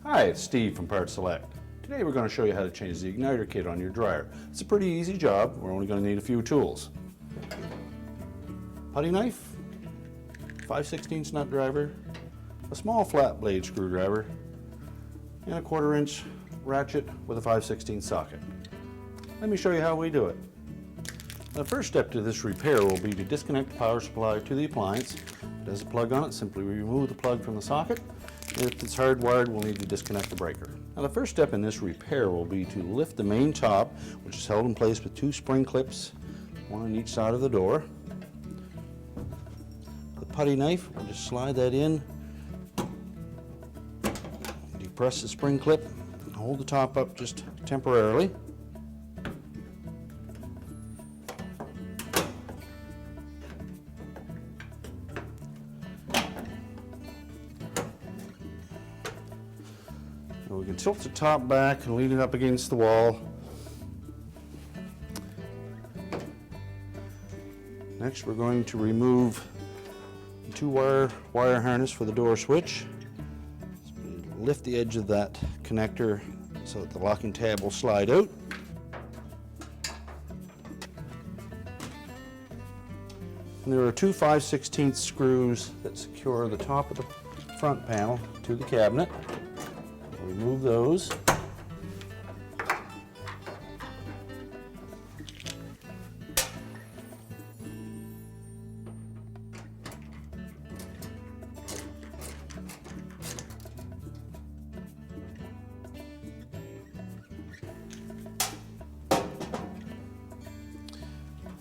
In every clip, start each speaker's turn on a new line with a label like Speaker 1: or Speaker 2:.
Speaker 1: Hi, it's Steve from PartSelect. Today we're going to show you how to change the igniter kit on your dryer. It's a pretty easy job. We're only going to need a few tools. Putty knife, 5/16 nut driver, a small flat blade screwdriver, and a 1/4 inch ratchet with a 5/16 socket. Let me show you how we do it. The first step to this repair will be to disconnect the power supply to the appliance. If it has a plug on it, simply remove the plug from the socket. If it's hardwired, we'll need to disconnect the breaker. Now the first step in this repair will be to lift the main top, which is held in place with 2 spring clips, one on each side of the door. The putty knife, we'll just slide that in, depress the spring clip, and hold the top up just temporarily. We can tilt the top back and lean it up against the wall. Next, we're going to remove the 2-wire harness for the door switch. So lift the edge of that connector so that the locking tab will slide out. And there are 2 5/16 screws that secure the top of the front panel to the cabinet. Remove those.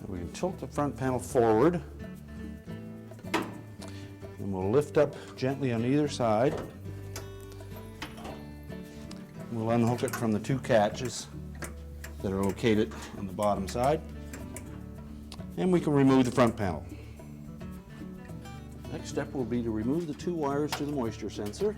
Speaker 1: We can tilt the front panel forward, and we'll lift up gently on either side. We'll unhook it from the 2 catches that are located on the bottom side, and we can remove the front panel. Next step will be to remove the 2 wires to the moisture sensor.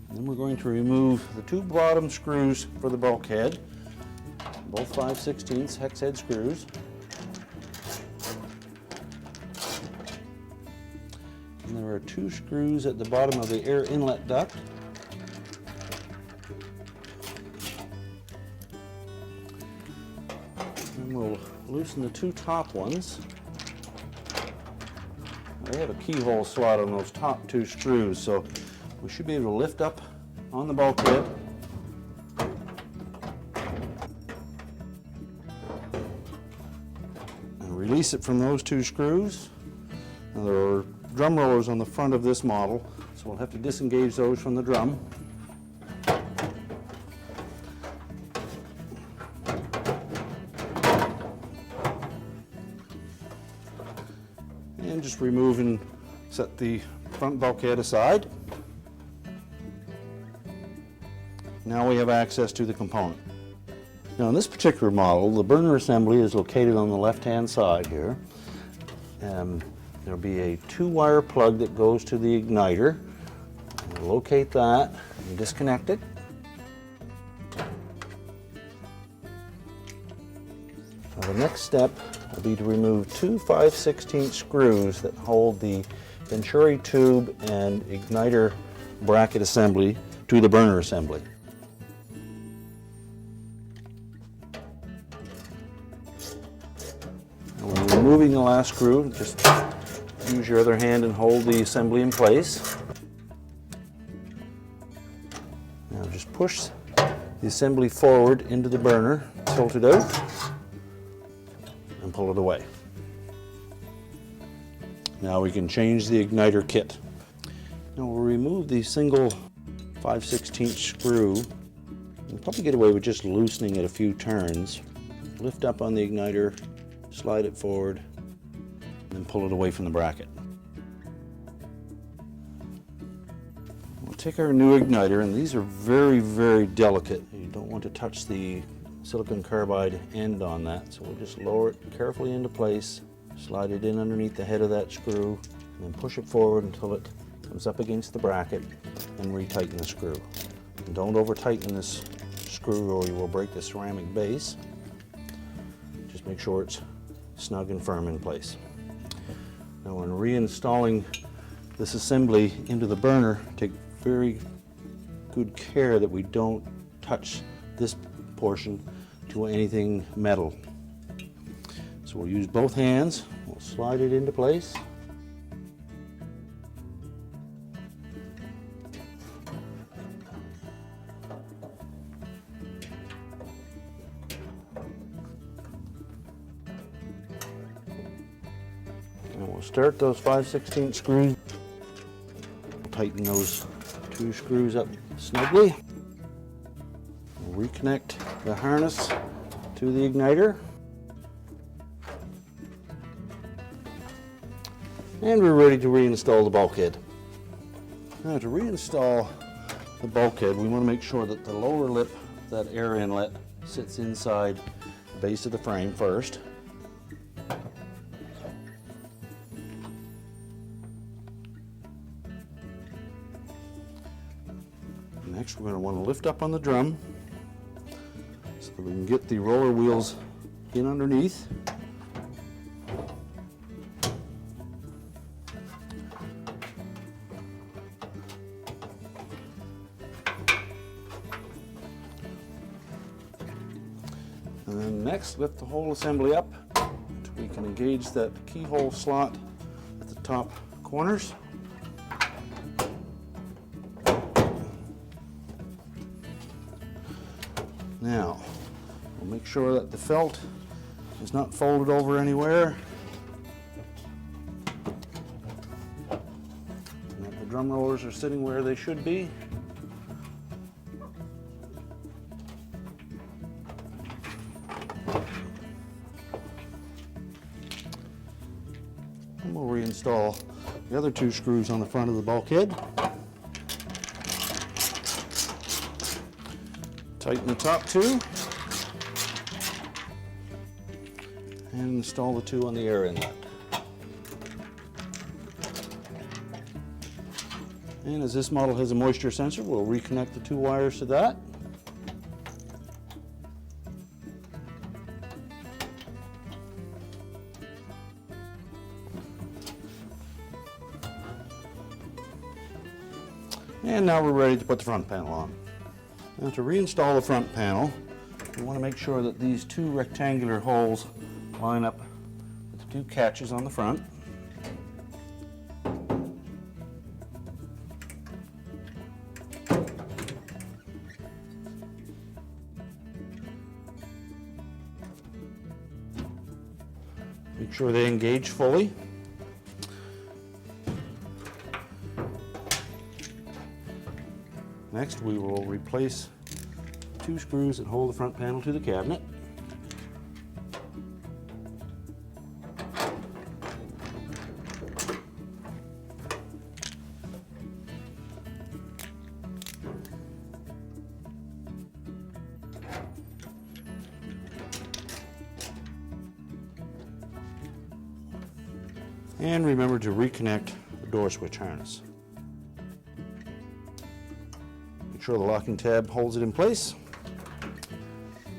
Speaker 1: And then we're going to remove the 2 bottom screws for the bulkhead, both 5/16 hex head screws. And there are 2 screws at the bottom of the air inlet duct. And we'll loosen the 2 top ones. They have a keyhole slot on those top 2 screws, so we should be able to lift up on the bulkhead. And release it from those 2 screws. Now there are drum rollers on the front of this model, so we'll have to disengage those from the drum. And just remove and set the front bulkhead aside. Now we have access to the component. Now in this particular model, the burner assembly is located on the left-hand side here. There'll be a 2-wire plug that goes to the igniter. We'll locate that and disconnect it. Now the next step will be to remove 2 5/16 screws that hold the venturi tube and igniter bracket assembly to the burner assembly. Now when removing the last screw, just use your other hand and hold the assembly in place. Now just push the assembly forward into the burner, tilt it out, and pull it away. Now we can change the igniter kit. Now we'll remove the single 5/16 screw. You'll probably get away with just loosening it a few turns. Lift up on the igniter, slide it forward, and pull it away from the bracket. We'll take our new igniter, and these are very, very delicate. You don't want to touch the silicon carbide end on that, so we'll just lower it carefully into place, slide it in underneath the head of that screw, and then push it forward until it comes up against the bracket, and retighten the screw. And don't over tighten this screw or you will break the ceramic base. Just make sure it's snug and firm in place. Now when reinstalling this assembly into the burner, take very good care that we don't touch this portion to anything metal. So we'll use both hands, we'll slide it into place. And we'll start those 5/16 screws. We'll tighten those 2 screws up snugly. We'll reconnect the harness to the igniter. And we're ready to reinstall the bulkhead. Now to reinstall the bulkhead, we want to make sure that the lower lip, that air inlet, sits inside the base of the frame first. Next, we're going to want to lift up on the drum so that we can get the roller wheels in underneath. And then next, lift the whole assembly up until we can engage that keyhole slot at the top corners. Now, we'll make sure that the felt is not folded over anywhere, and that the drum rollers are sitting where they should be. And we'll reinstall the other 2 screws on the front of the bulkhead. Tighten the top 2 and install the 2 on the air inlet. And as this model has a moisture sensor, we'll reconnect the 2 wires to that. And now we're ready to put the front panel on. Now to reinstall the front panel, we want to make sure that these 2 rectangular holes line up with the 2 catches on the front. Make sure they engage fully. Next, we will replace 2 screws that hold the front panel to the cabinet. And remember to reconnect the door switch harness. Make sure the locking tab holds it in place.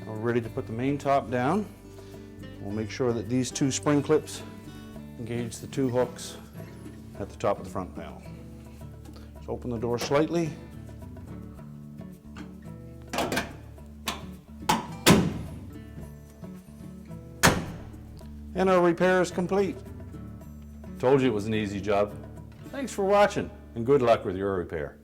Speaker 1: Now we're ready to put the main top down. We'll make sure that these 2 spring clips engage the 2 hooks at the top of the front panel. Just open the door slightly. And our repair is complete. Told you it was an easy job. Thanks for watching and good luck with your repair.